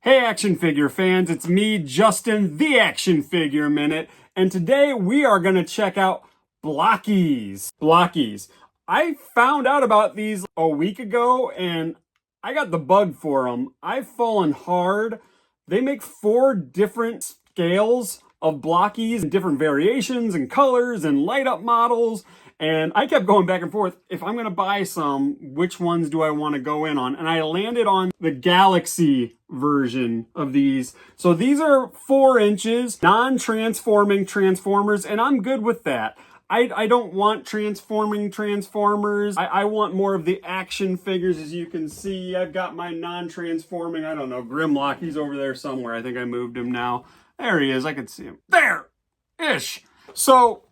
Hey action figure fans, it's me, Justin, the Action Figure Minute, and today we are going to check out Blokees. Blokees. I found out about these a week ago and I got the bug for them. I've fallen hard. They make 4 different scales of Blokees and different variations and colors and light up models. And I kept going back and forth. If I'm going to buy some, which ones do I want to go in on? And I landed on the Galaxy version of these. So these are 4 inches, non-transforming Transformers, and I'm good with that. I don't want transforming Transformers. I want more of the action figures, as you can see. I've got my non-transforming, I don't know, Grimlock. He's over there somewhere. I think I moved him now. There he is. I can see him. There-ish. So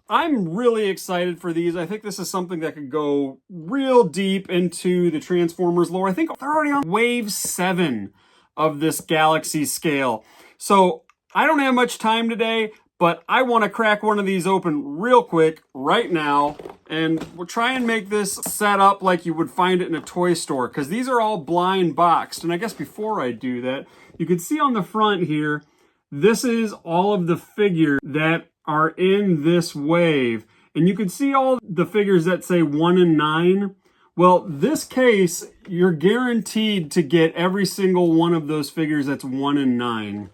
I'm really excited for these. I think this is something that could go real deep into the Transformers lore. I think they're already on wave 7 of this Galaxy scale. So I don't have much time today, but I want to crack one of these open real quick right now. And we'll try and make this set up like you would find it in a toy store, because these are all blind boxed. And I guess before I do that, you can see on the front here, this is all of the figures that are in this wave. And you can see all the figures that say 1 and 9. Well, this case, you're guaranteed to get every single one of those figures that's 1 and 9.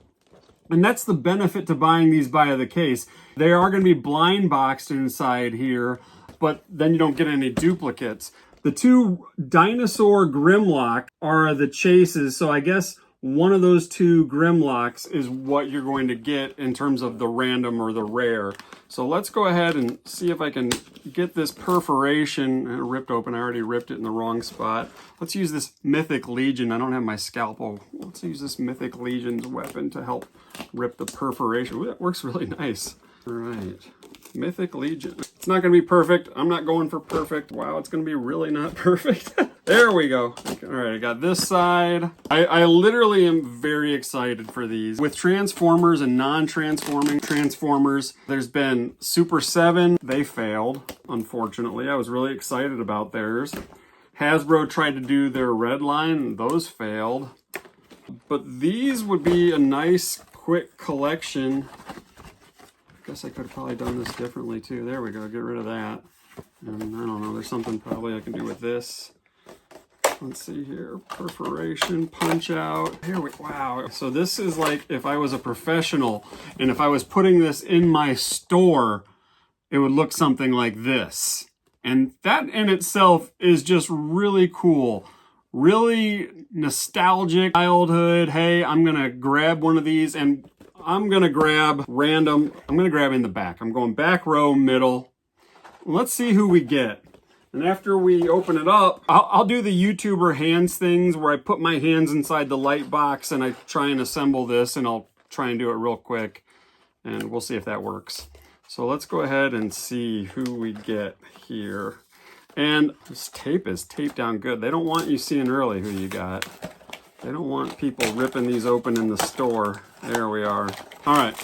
And that's the benefit to buying these by the case. They are going to be blind boxed inside here, but then you don't get any duplicates. The 2 Dinosaur Grimlock are the chases, so I guess one of those 2 Grimlocks is what you're going to get in terms of the random or the rare. So let's go ahead and see if I can get this perforation ripped open. I already ripped it in the wrong spot. Let's use this Mythic Legion. I don't have my scalpel. Let's use this Mythic Legion's weapon to help rip the perforation. Ooh, that works really nice. All right. Mythic Legion. It's not going to be perfect. I'm not going for perfect. Wow, it's going to be really not perfect. There we go. All right, I got this side. I literally am very excited for these. With Transformers and non-transforming Transformers, there's been Super 7. They failed, unfortunately. I was really excited about theirs. Hasbro tried to do their red line, and those failed. But these would be a nice, quick collection. I guess I could have probably done this differently too. There we go, get rid of that. And I don't know, there's something probably I can do with this. Let's see here, perforation, punch out. Here we, wow. So this is like if I was a professional and if I was putting this in my store, it would look something like this. And that in itself is just really cool. Really nostalgic childhood. Hey, I'm gonna grab one of these and I'm gonna grab random. I'm gonna grab in the back. I'm going back row, middle. Let's see who we get. And after we open it up, I'll do the YouTuber hands things where I put my hands inside the light box and I try and assemble this, and I'll try and do it real quick and we'll see if that works. So let's go ahead and see who we get here. And this tape is taped down good. They don't want you seeing early who you got. They don't want people ripping these open in the store. There we are. All right,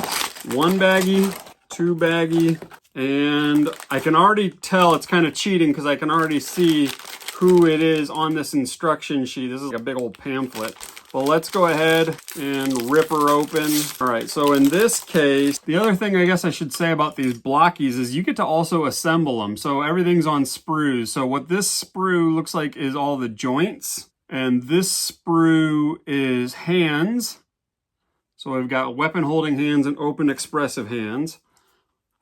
1 baggie, 2 baggie, and I can already tell it's kind of cheating because I can already see who it is on this instruction sheet. This is like a big old pamphlet. Well, let's go ahead and rip her open. All right, so in this case, the other thing I guess I should say about these Blokees is you get to also assemble them. So everything's on sprues. So what this sprue looks like is all the joints. And this sprue is hands. So I've got weapon holding hands and open expressive hands.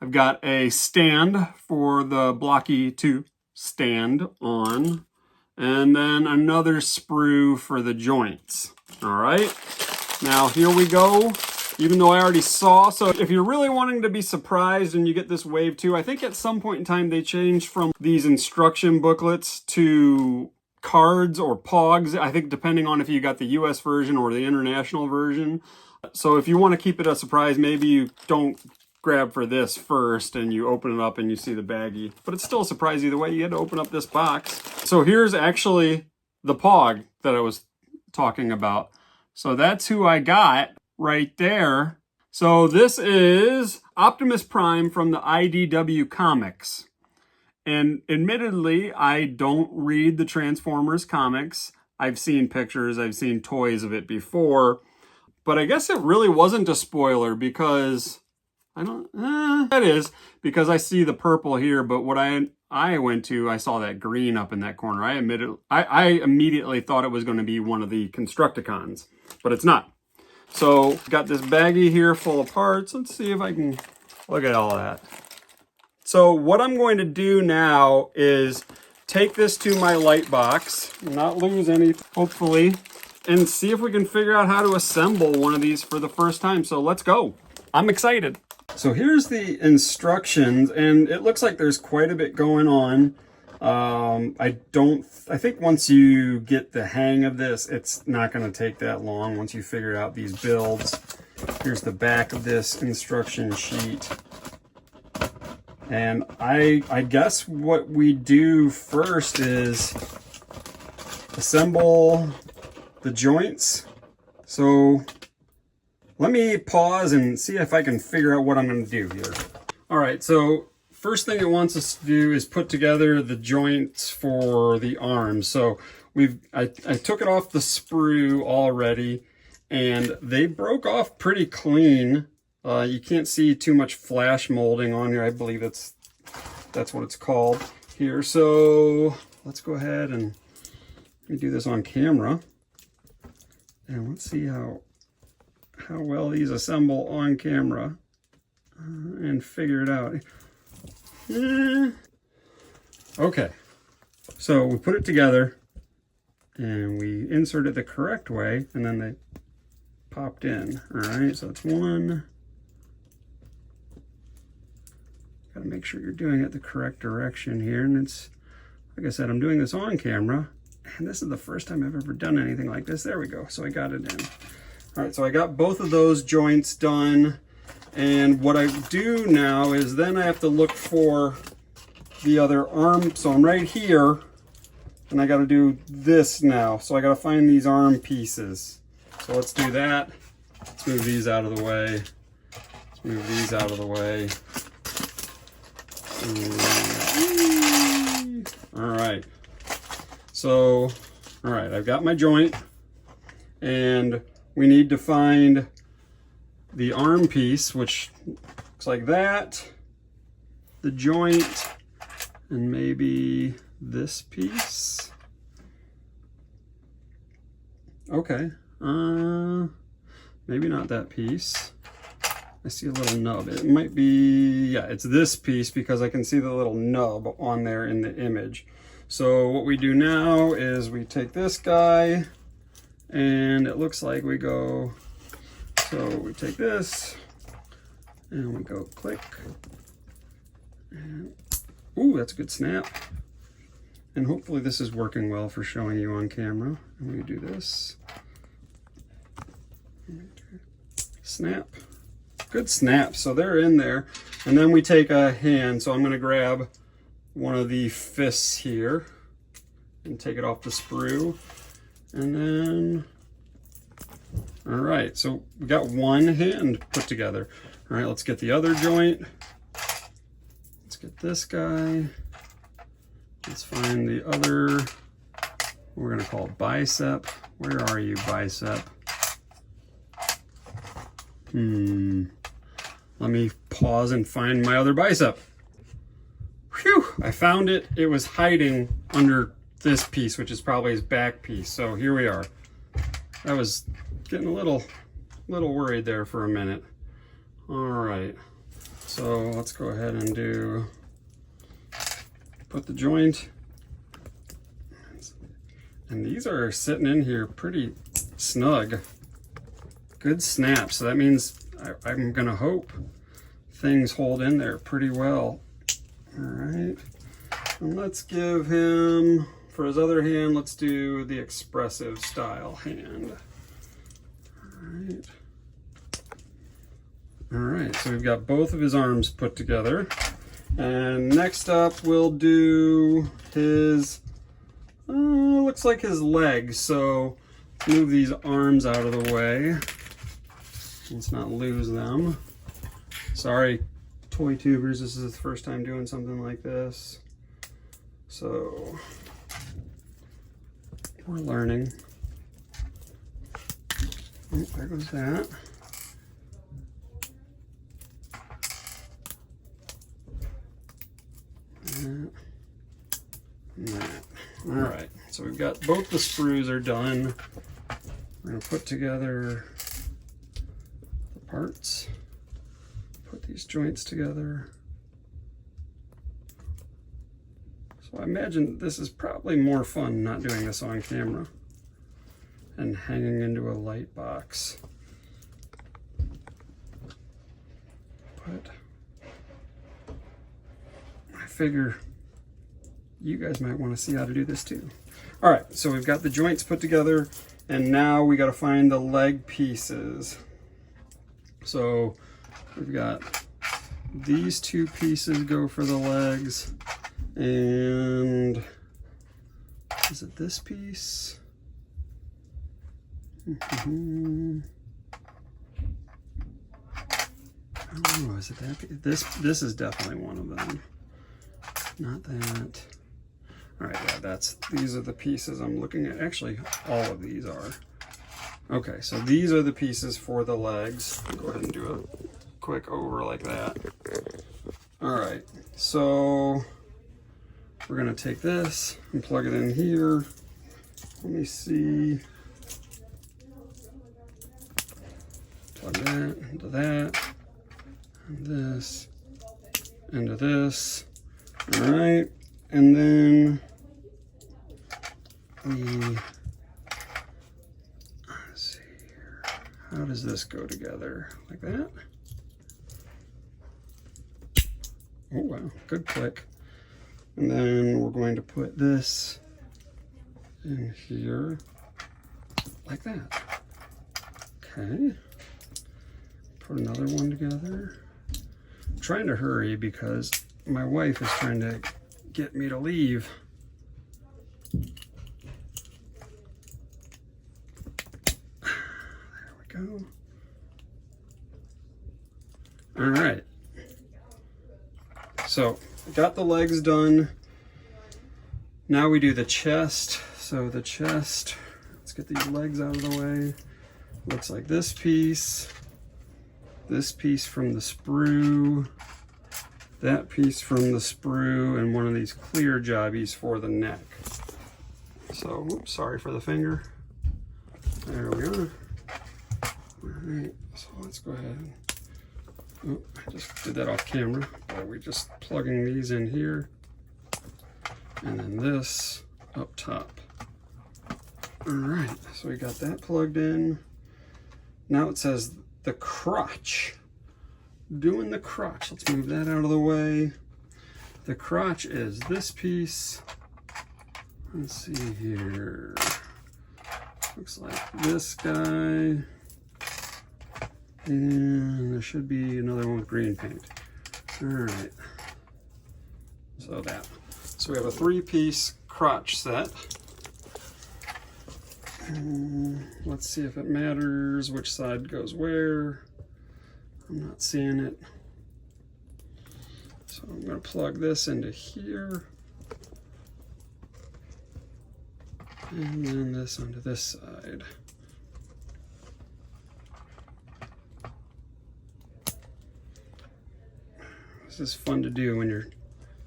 I've got a stand for the Blokee to stand on. And then another sprue for the joints. All right, now here we go. Even though I already saw, so if you're really wanting to be surprised and you get this wave 2, I think at some point in time they changed from these instruction booklets to cards or pogs, I think, depending on if you got the US version or the international version. So if you want to keep it a surprise, maybe you don't grab for this first and you open it up and you see the baggie, but it's still a surprise either way. You had to open up this box. So here's actually the pog that I was talking about. So that's who I got right there. So this is Optimus Prime from the IDW comics. And admittedly, I don't read the Transformers comics. I've seen pictures, I've seen toys of it before, but I guess it really wasn't a spoiler because that is because I see the purple here, but what I went to, I saw that green up in that corner. I immediately thought it was going to be one of the Constructicons, but it's not. So got this baggie here full of parts. Let's see if I can look at all that. So what I'm going to do now is take this to my light box, not lose any, hopefully, and see if we can figure out how to assemble one of these for the first time. So let's go. I'm excited. So here's the instructions, and it looks like there's quite a bit going on. I think once you get the hang of this, it's not going to take that long once you figure out these builds. Here's the back of this instruction sheet. And I guess what we do first is assemble the joints. So let me pause and see if I can figure out what I'm going to do here. All right, so first thing it wants us to do is put together the joints for the arms. So I took it off the sprue already, and they broke off pretty clean. You can't see too much flash molding on here. I believe that's what it's called here. So let's go ahead and let me do this on camera, and let's see how well these assemble on camera and figure it out. Okay, so we put it together and we insert it the correct way, and then they popped in. All right, so it's one. Got to make sure you're doing it the correct direction here. And it's, like I said, I'm doing this on camera, and this is the first time I've ever done anything like this. There we go. So I got it in. All right, so I got both of those joints done. And what I do now is then I have to look for the other arm. So I'm right here, and I got to do this now. So I got to find these arm pieces. So let's do that. Let's move these out of the way. Let's move these out of the way. All right. So, all right, I've got my joint, and we need to find the arm piece, which looks like that, the joint, and maybe this piece. Okay, maybe not that piece. I see a little nub. It might be, yeah, it's this piece because I can see the little nub on there in the image. So what we do now is we take this guy, and it looks like we go, so we take this and we go click, and ooh, that's a good snap. And hopefully this is working well for showing you on camera. And we do this, snap, good snap. So they're in there, and then we take a hand. So I'm going to grab one of the fists here and take it off the sprue, and then, all right, so we got one hand put together. All right, let's get the other joint. Let's get this guy. Let's find the other, we're gonna call it bicep. Where are you, bicep? Let me pause and find my other bicep. Whew, I found it. It was hiding under this piece, which is probably his back piece. So here we are. I was getting a little worried there for a minute. All right, so let's go ahead and put the joint. And these are sitting in here pretty snug. Good snap. So that means I'm gonna hope things hold in there pretty well. All right, and let's give him, for his other hand, let's do the expressive style hand. All right, so we've got both of his arms put together. And next up, we'll do his, looks like his legs. So move these arms out of the way. Let's not lose them. Sorry, toy tubers, this is the first time doing something like this. So We're learning. Oh, there goes that. And that. All right, so we've got both the screws are done. We're gonna put together the parts, put these joints together. So I imagine this is probably more fun not doing this on camera and hanging into a light box. But I figure you guys might want to see how to do this too. All right, so we've got the joints put together, and now we got to find the leg pieces. So we've got these two pieces go for the legs, and is it this piece? I don't know, is it that piece? This is definitely one of them. Not that. All right, yeah, these are the pieces I'm looking at. Actually, all of these are. Okay, so these are the pieces for the legs. I'll go ahead and do a quick over like that. All right, so we're gonna take this and plug it in here. Let me see. Plug that into that, and this into this. All right, and then let's see here. How does this go together? Like that? Oh wow, good click. And then we're going to put this in here like that. Okay. Put another one together. I'm trying to hurry because my wife is trying to get me to leave. There we go. All right. So got the legs done. Now we do the chest. So the chest, let's get these legs out of the way. Looks like this piece from the sprue, that piece from the sprue, and one of these clear jobbies for the neck. So, oops, sorry for the finger. There we are. All right, so let's go ahead. Oh, I just did that off camera. We're just plugging these in here. And then this up top. All right, so we got that plugged in. Now it says the crotch. Doing the crotch. Let's move that out of the way. The crotch is this piece. Let's see here. Looks like this guy. And there should be another one with green paint. All right. So that. So we have a 3-piece crotch set. Let's see if it matters which side goes where. I'm not seeing it. So I'm going to plug this into here. And then this onto this side. This is fun to do when you're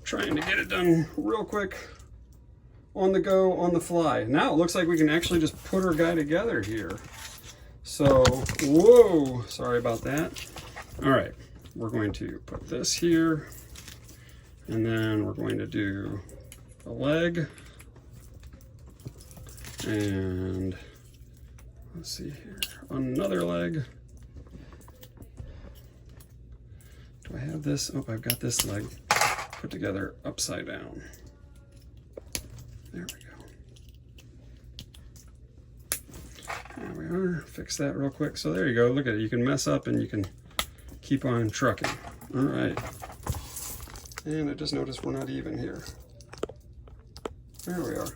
trying to get it done real quick. On the go, on the fly. Now it looks like we can actually just put our guy together here. So, whoa, sorry about that. All right, we're going to put this here, and then we're going to do a leg, and let's see here, another leg. Do I have this? Oh, I've got this leg put together upside down. There we go. There we are. Fix that real quick. So there you go. Look at it. You can mess up and you can keep on trucking. All right. And I just noticed we're not even here. There we are.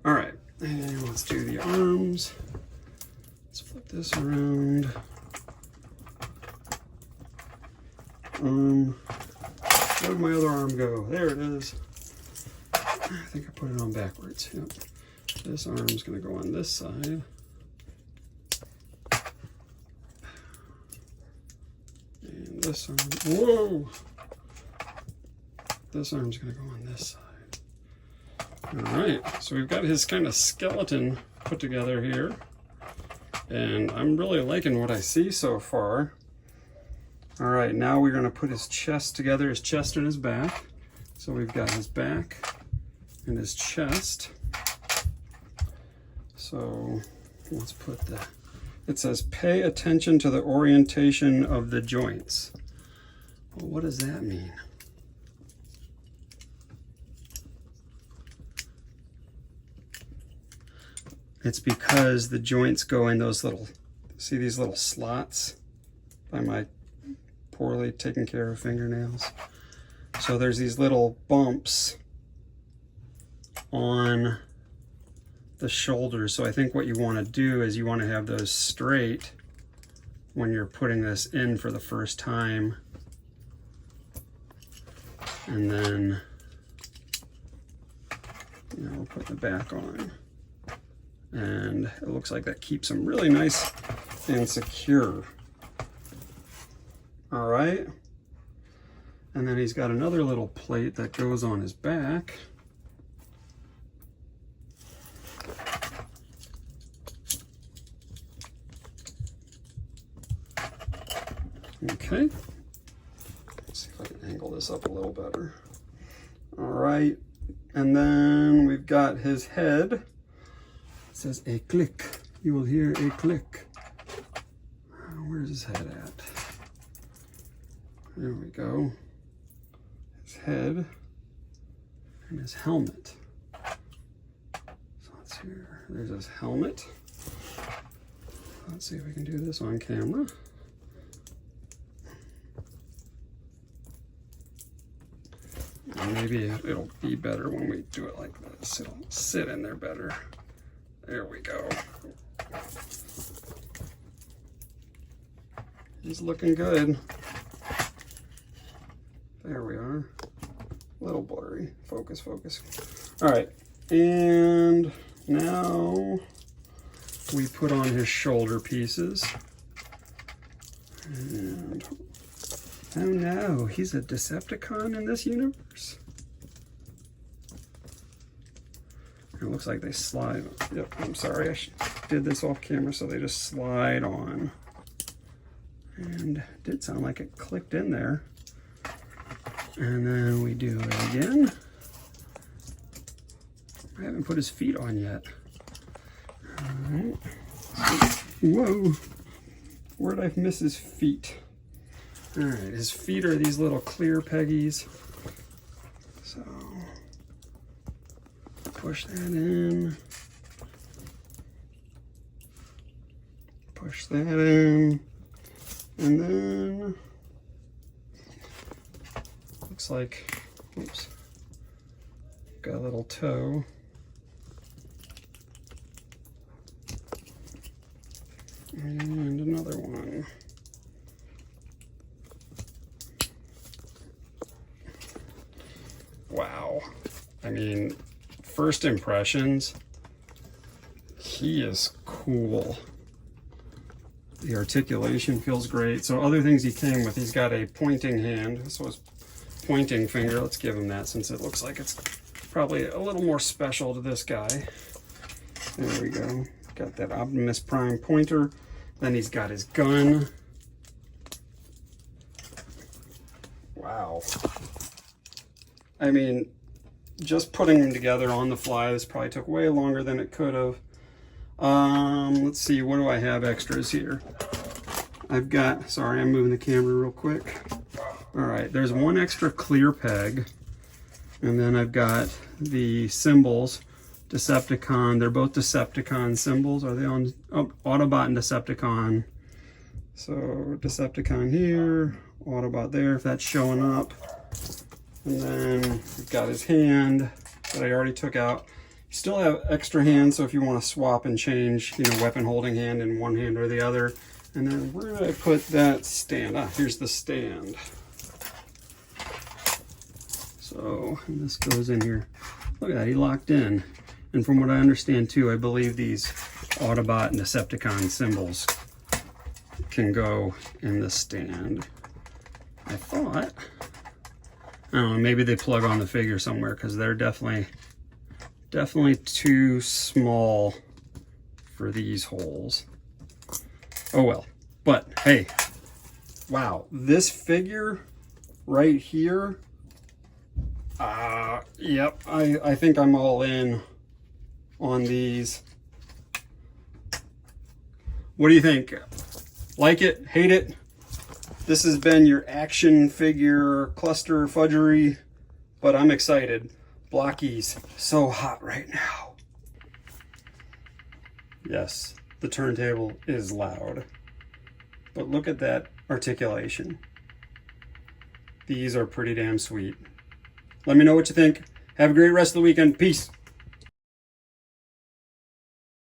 All right. And let's do the arms. Let's flip this around. Where'd my other arm go? There it is. I think I put it on backwards. Yep. This arm's going to go on this side. And this arm, whoa! This arm's going to go on this side. All right, so we've got his kind of skeleton put together here. And I'm really liking what I see so far. All right, now we're going to put his chest together, his chest and his back. So we've got his back and his chest. So let's put it says pay attention to the orientation of the joints. Well, what does that mean? It's because the joints go in those little, see these little slots by my poorly taken care of fingernails? So there's these little bumps on the shoulders. So I think what you want to do is you want to have those straight when you're putting this in for the first time. And then, we'll put the back on. And it looks like that keeps them really nice and secure. All right. And then he's got another little plate that goes on his back. Okay. Let's see if I can angle this up a little better. All right. And then we've got his head. It says a click. You will hear a click. Where's his head at? There we go. His head and his helmet. So let's see. There's his helmet. Let's see if we can do this on camera. And maybe it'll be better when we do it like this. It'll sit in there better. There we go. He's looking good. There we are. A little blurry. Focus, focus. All right. And now we put on his shoulder pieces. And oh no, he's a Decepticon in this universe. It looks like they slide. Yep, I'm sorry, I did this off camera, so they just slide on. And it did sound like it clicked in there. And then we do it again. I haven't put his feet on yet. All right. Whoa, where'd I miss his feet? All right, his feet are these little clear peggies. So push that in. Push that in. And then looks like, oops, got a little toe. And another one. Wow. I mean, first impressions, he is cool. The articulation feels great. So other things he came with, he's got a pointing hand. So his pointing finger, let's give him that since it looks like it's probably a little more special to this guy. There we go. Got that Optimus Prime pointer. Then he's got his gun. Wow. I mean, just putting them together on the fly, this probably took way longer than it could have. Let's see, what do I have extras here? I've got, sorry, I'm moving the camera real quick. All right, there's one extra clear peg. And then I've got the symbols, Decepticon. They're both Decepticon symbols. Are they on? Oh, Autobot and Decepticon. So Decepticon here, Autobot there, if that's showing up. And then we've got his hand that I already took out. You still have extra hands, so if you want to swap and change, weapon holding hand in one hand or the other. And then where did I put that stand? Ah, here's the stand. So, and this goes in here. Look at that, he locked in. And from what I understand too, I believe these Autobot and Decepticon symbols can go in the stand. I thought, I don't know, maybe they plug on the figure somewhere because they're definitely too small for these holes. Oh well, but hey, wow, this figure right here, yep, I think I'm all in on these. What do you think? Like it? Hate it? This has been your action figure cluster fudgery, but I'm excited. Blokees, so hot right now. Yes, the turntable is loud, but look at that articulation. These are pretty damn sweet. Let me know what you think. Have a great rest of the weekend. Peace.